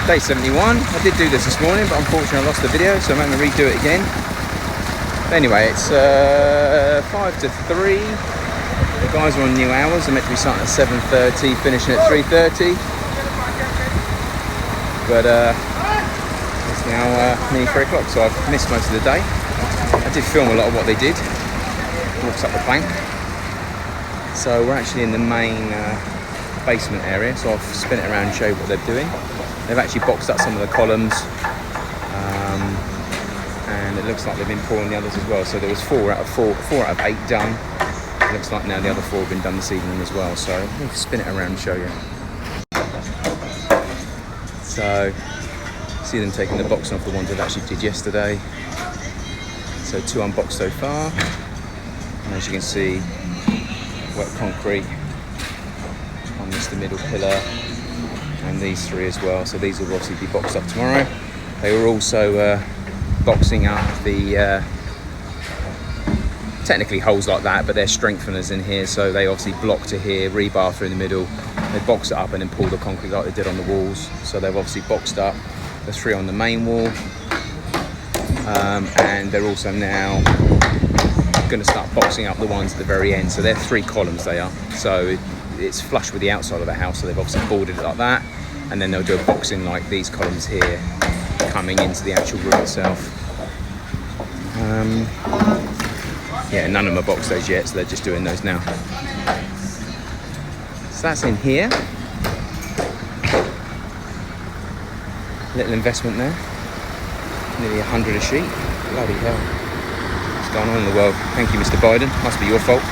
Day 71. I did do this morning, but unfortunately I lost the video, so I'm going to redo it again. But anyway, it's 5 to 3. The guys are on new hours. They're meant to be starting at 7:30, finishing at 3:30. But it's now nearly 3 o'clock, so I've missed most of the day. I did film a lot of what they did. Walks up the plank. So we're actually in the main basement area, so I'll spin it around and show you what they're doing. They've actually boxed up some of the columns, and it looks like they've been pouring the others as well. So there was 4 out of 8 done. It looks like now the other 4 have been done this evening as well. So we'll spin it around and show you. So see them taking the boxing off the ones they've actually did yesterday. So 2 unboxed so far, and as you can see, wet concrete on this, the middle pillar, and these 3 as well. So these will obviously be boxed up tomorrow. They were also boxing up the technically holes like that, but they're strengtheners in here, so they obviously block to here, rebar through the middle. They box it up and then pull the concrete like they did on the walls. So they've obviously boxed up the 3 on the main wall, and they're also now going to start boxing up the ones at the very end. So they're 3 columns they are, so it's flush with the outside of the house, so they've obviously boarded it like that, and then they'll do a boxing like these columns here coming into the actual room itself. Yeah, none of them are boxed those yet, so they're just doing those now. So that's in here. Little investment there, nearly 100 a sheet. Bloody hell, what's going on in the world? Thank you, Mr. Biden, must be your fault.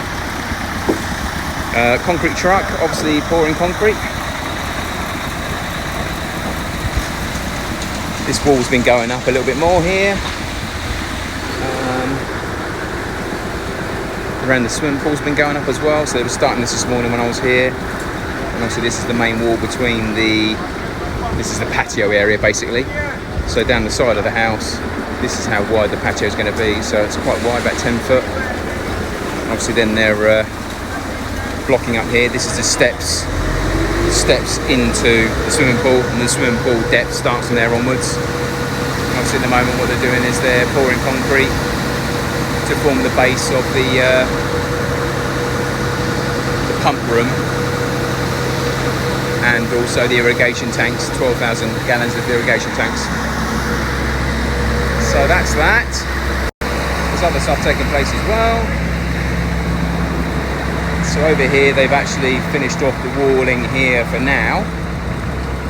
Concrete truck, obviously pouring concrete. This wall's been going up a little bit more here. Around the swimming pool's been going up as well, so they were starting this morning when I was here. And obviously this is the main wall between this is the patio area basically. So down the side of the house, this is how wide the patio is going to be. So it's quite wide, about 10 foot. Obviously then they're blocking up here. This is the steps into the swimming pool, and the swimming pool depth starts from there onwards. And obviously at the moment what they're doing is they're pouring concrete to form the base of the pump room, and also the irrigation tanks, 12,000 gallons of irrigation tanks. So that's that. There's other stuff taking place as well. So over here they've actually finished off the walling here for now.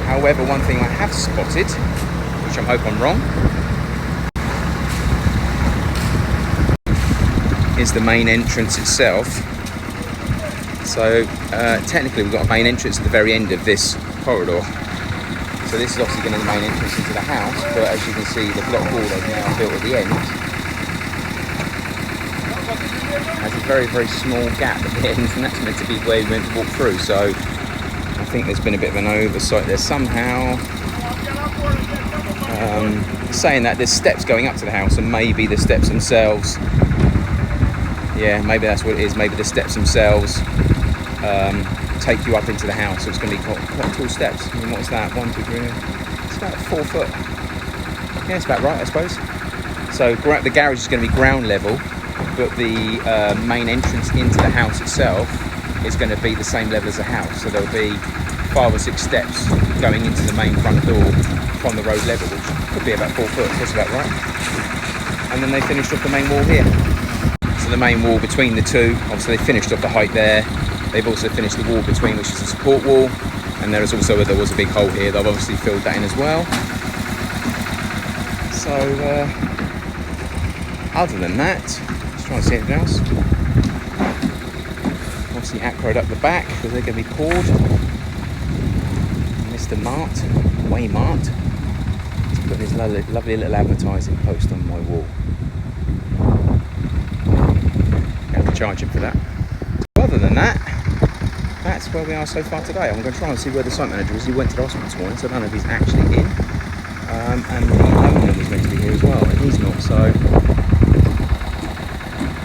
However, one thing I have spotted, which I hope I'm wrong, is the main entrance itself. So technically we've got a main entrance at the very end of this corridor. So this is obviously going to be the main entrance into the house, but as you can see the block wall they've now built at the end has a very, very small gap at the end, and that's meant to be where we're meant to walk through. So I think there's been a bit of an oversight there somehow. Saying that there's steps going up to the house, and maybe the steps themselves, yeah, maybe that's what it is. Maybe the steps themselves take you up into the house. So it's going to be quite tall steps. I mean, what's that? 1, 2, 3. It's about 4 foot. Yeah, it's about right, I suppose. So the garage is going to be ground level, but the main entrance into the house itself is going to be the same level as the house. So there'll be 5 or 6 steps going into the main front door from the road level, which could be about 4 foot. So that's about right. And then they finished off the main wall here. So the main wall between the two, obviously they finished off the height there. They've also finished the wall between, which is the support wall. And there was a big hole here. They've obviously filled that in as well. So other than that, let's try and see anything else. Obviously acroed up the back because they're going to be poured. Mr. Waymart, he's put his lovely little advertising post on my wall. I have to charge him for that. Other than that, that's where we are so far today. I'm going to try and see where the site manager is. He went to the hospital this morning, so I don't know if he's actually in. And the owner was meant to be here as well, and he's not. So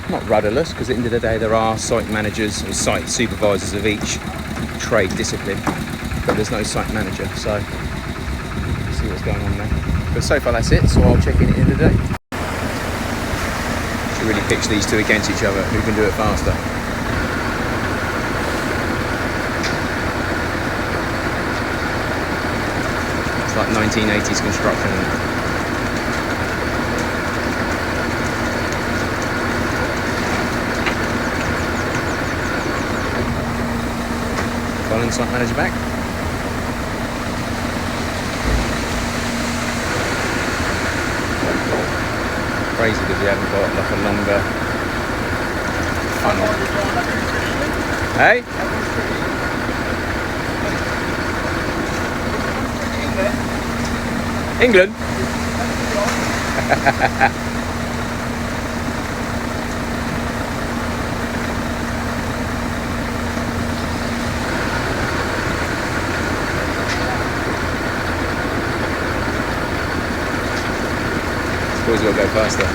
not rudderless, because at the end of the day there are site managers or site supervisors of each trade discipline, but there's no site manager. So see what's going on there. But so far that's it, so I'll check in at the end of the day. Should really pitch these two against each other, who can do it faster. It's like 1980s construction. Colin, site manager back. Crazy because we haven't got like a longer funnel. Hey? England? Always got to go faster.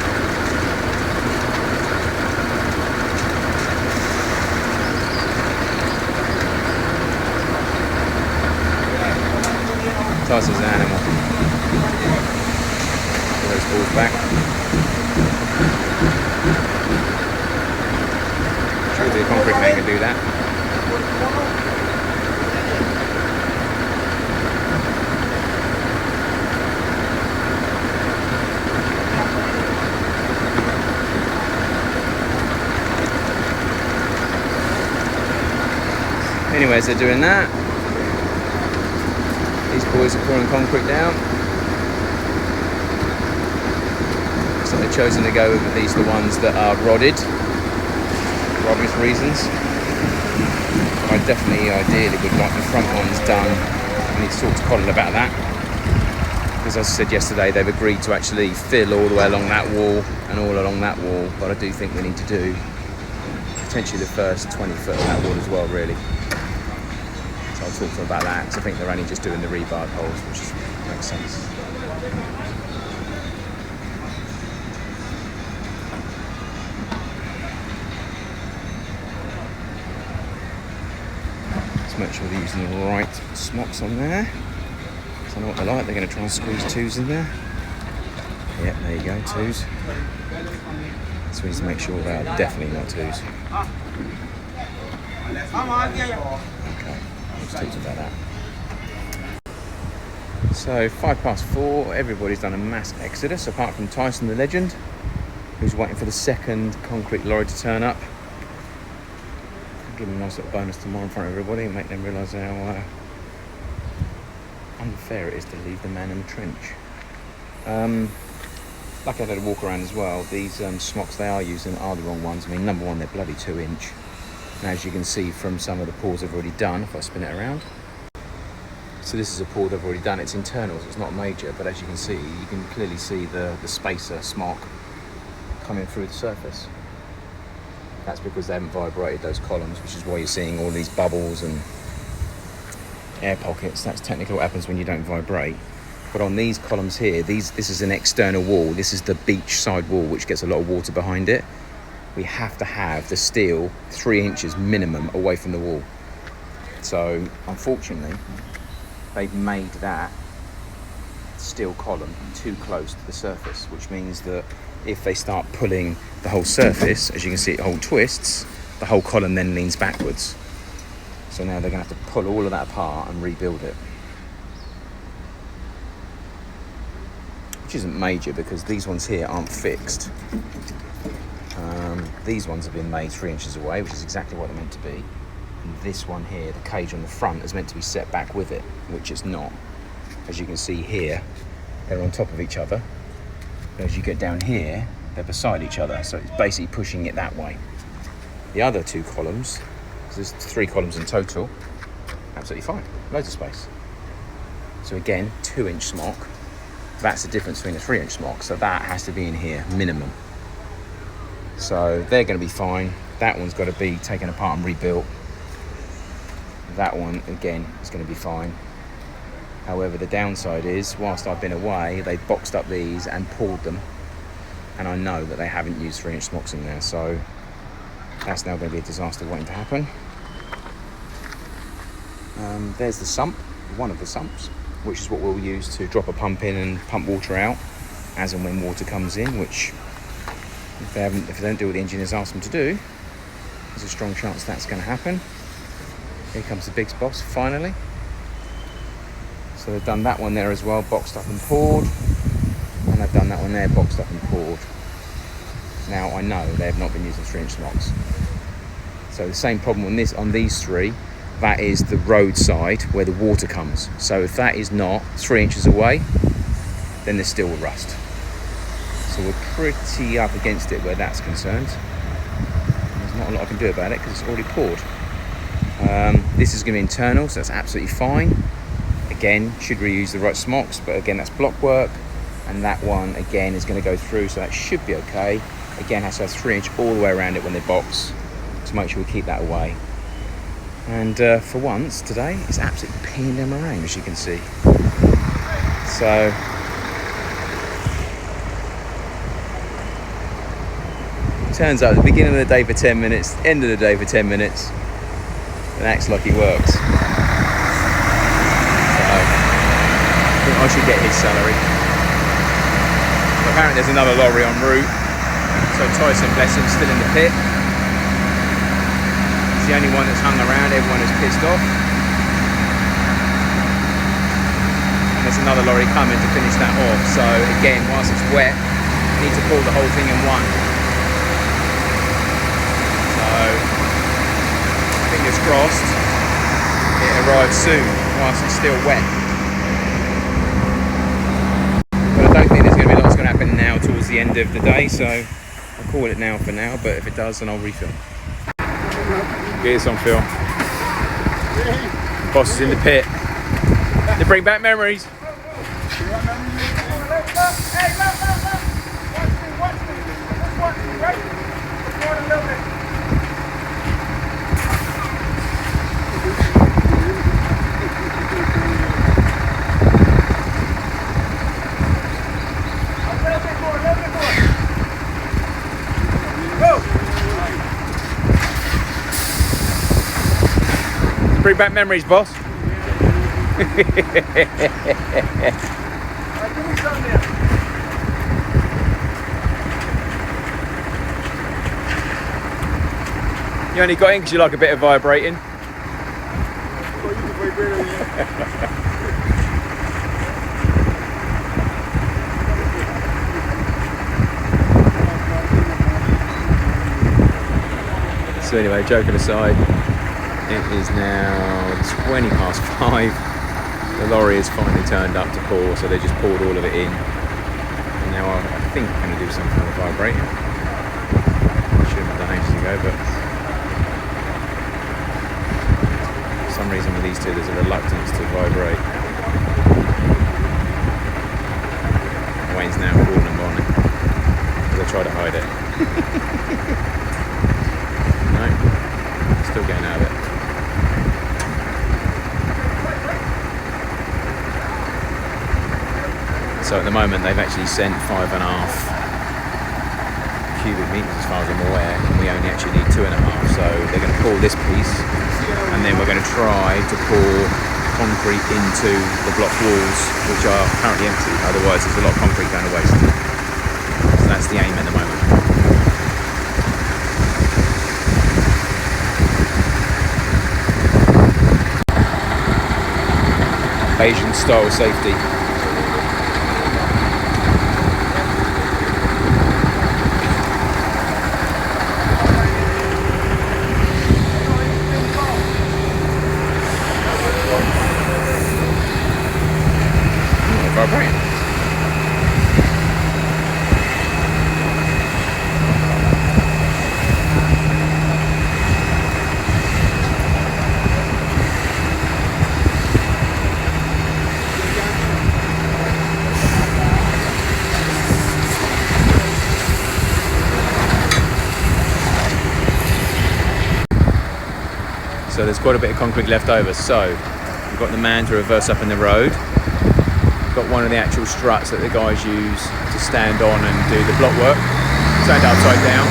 Tyson's an animal. Put those balls back. Sure the concrete man can do that. Anyways, they're doing that. These boys are pouring concrete down. So they've chosen to go with these, the ones that are rodded, for obvious reasons. I definitely, ideally, would like the front ones done. I need to talk to Colin about that. As I said yesterday, they've agreed to actually fill all the way along that wall and all along that wall, but I do think we need to do potentially the first 20 foot of that wall as well, really. So I'll talk to them about that, because I think they're only just doing the rebar holes, which makes sense. Let's make sure they're using the right smocks on there. So I know what they're like. They're going to try and squeeze twos in there. Yep, there you go, twos. So we need to make sure they are definitely not twos. Okay, let's talk about that. So 4:05, everybody's done a mass exodus apart from Tyson the legend, who's waiting for the second concrete lorry to turn up. I'll give him a nice little bonus tomorrow in front of everybody and make them realise how unfair it is to leave the man in the trench. Like I've had a walk around as well, these smocks they are using are the wrong ones. I mean, number one, they're bloody 2 inch. And as you can see from some of the pours I've already done, if I spin it around. So this is a pour they've already done. It's internal, so it's not major, but as you can see, you can clearly see the spacer smock coming through the surface. That's because they haven't vibrated those columns, which is why you're seeing all these bubbles and air pockets. That's technically what happens when you don't vibrate. But on these columns here, this is an external wall. This is the beach side wall, which gets a lot of water behind it. We have to have the steel 3 inches minimum away from the wall. So unfortunately, they've made that steel column too close to the surface, which means that if they start pulling the whole surface, as you can see it whole twists, the whole column then leans backwards. So now they're going to have to pull all of that apart and rebuild it. Which isn't major because these ones here aren't fixed. These ones have been made 3 inches away, which is exactly what they're meant to be. And this one here, the cage on the front, is meant to be set back with it, which it's not. As you can see here, they're on top of each other. But as you get down here, they're beside each other. So it's basically pushing it that way. The other 2 columns, so there's 3 columns in total, absolutely fine, loads of space. So again, 2 inch smock. That's the difference between a 3 inch smock. So that has to be in here, minimum. So they're going to be fine. That one's got to be taken apart and rebuilt. That one, again, is going to be fine. However, the downside is, whilst I've been away, they've boxed up these and pulled them. And I know that they haven't used 3 inch smocks in there. So that's now going to be a disaster waiting to happen. There's the sump, one of the sumps. which is what we'll use to drop a pump in and pump water out as and when water comes in, which if they don't do what the engineers ask them to do, there's a strong chance that's going to happen. Here comes the big boss finally. So they've done that one there as well, boxed up and poured, and they've done that one there, boxed up and poured. Now I know they have not been using 3-inch smocks. So the same problem on these three, that is the roadside where the water comes. So if that is not 3 inches away, then there's still a rust. So we're pretty up against it where that's concerned. There's not a lot I can do about it because it's already poured. This is going to be internal, so that's absolutely fine. Again, should reuse the right smocks, but again, that's block work. And that one, again, is going to go through, so that should be okay. Again, has to have 3-inch all the way around it when they box, to make sure we keep that away. And for once, today, it's absolutely peeing down my rain, as you can see. So, turns out at the beginning of the day for 10 minutes, end of the day for 10 minutes, it acts like it works. So, I think I should get his salary. But apparently there's another lorry en route, so Tyson, bless him, still in the pit. He's the only one that's hung around, everyone is pissed off. And there's another lorry coming to finish that off, so again, whilst it's wet, you need to pull the whole thing in one. So, fingers crossed, it arrives soon, whilst it's still wet. But I don't think there's going to be lots going to happen now towards the end of the day, so I'll call it now for now, but if it does, then I'll refilm. Get this on film. Boss is in the pit. They bring back memories. Bring back memories, boss. You only got in because you like a bit of vibrating. So anyway, joking aside, it is now 20 past 5. The lorry has finally turned up to pour, so they just poured all of it in. And now I think I'm going to do something with vibrating. Shouldn't have done ages ago, but for some reason with these two there's a reluctance to vibrate. Wayne's now calling them on because I try to hide it. No, still getting out of it. So at the moment they've actually sent 5.5 cubic meters as far as I'm aware, and we only actually need 2.5. So they're going to pour this piece, and then we're going to try to pour concrete into the block walls, which are currently empty. Otherwise there's a lot of concrete going to waste. So that's the aim at the moment. Asian style safety. Vibrating. So there's quite a bit of concrete left over. So we've got the man to reverse up in the road. Got one of the actual struts that the guys use to stand on and do the block work. Stand upside down.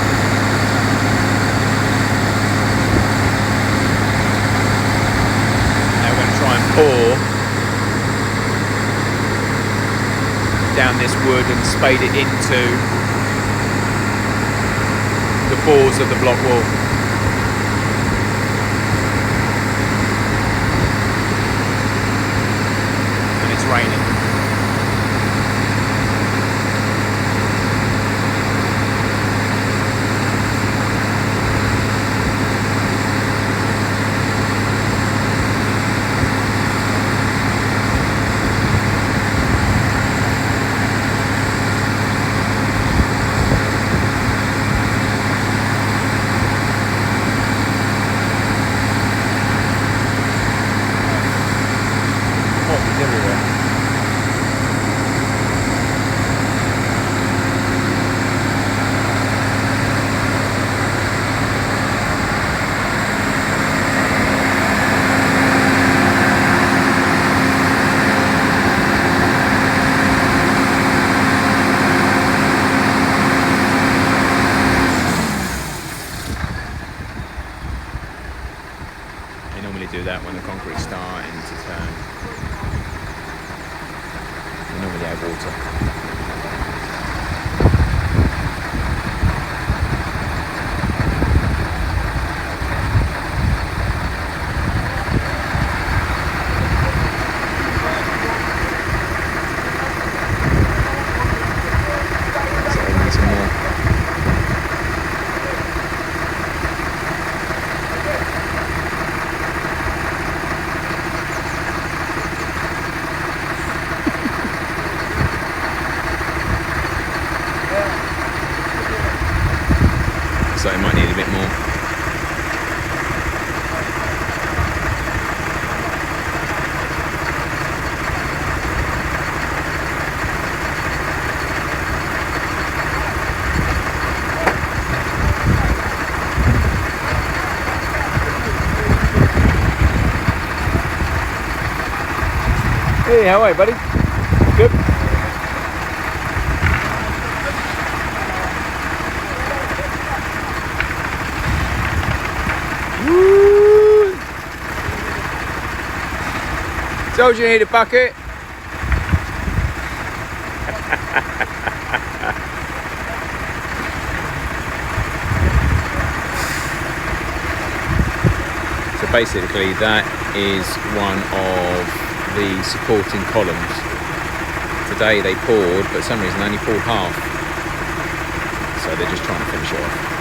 Now we're going to try and pour down this wood and spade it into the bores of the block wall. And it's raining. They normally do that when the concrete's starting to turn. They normally add water. So it might need a bit more. Hey, how are you, buddy? Good? Woo! Told you need a bucket. So basically that is one of the supporting columns. Today they poured, but for some reason only poured half. So they're just trying to finish it off.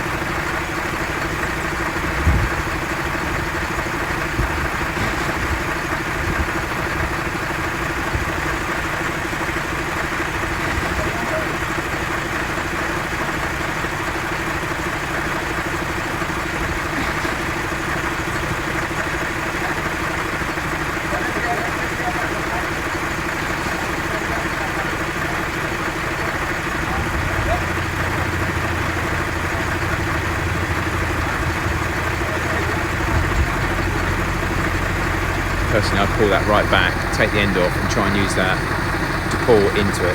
Personally, I'd pull that right back, take the end off and try and use that to pour into it.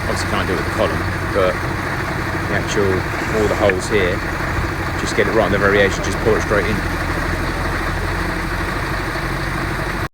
Obviously can't do it with the column, but the actual, all the holes here, just get it right on the variation, just pour it straight in.